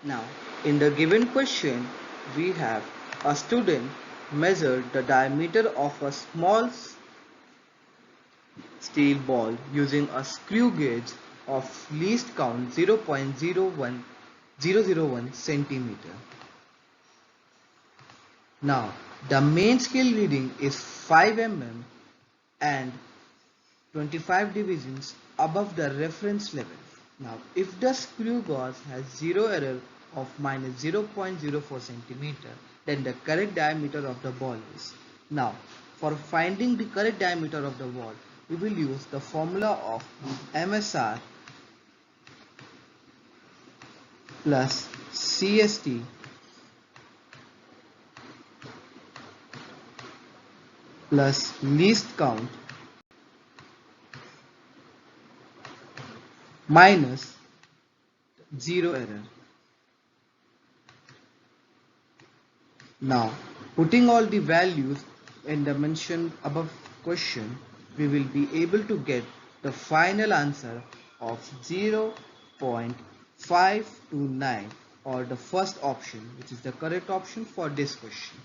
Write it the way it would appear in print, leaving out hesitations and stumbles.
Now, in the given question, we have a student measured the diameter of a small steel ball using a screw gauge of least count 0.001 centimeter. Now, the main scale reading is 5 mm and 25 divisions above the reference level. Now, if the screw gauge has zero error of minus 0.04 centimeter, then the correct diameter of the ball is. Now, for finding the correct diameter of the ball, we will use the formula of MSR plus CST plus least count minus zero error. Now, putting all the values in the mentioned above question, we will be able to get the final answer of 0.529, or the first option, which is the correct option for this question.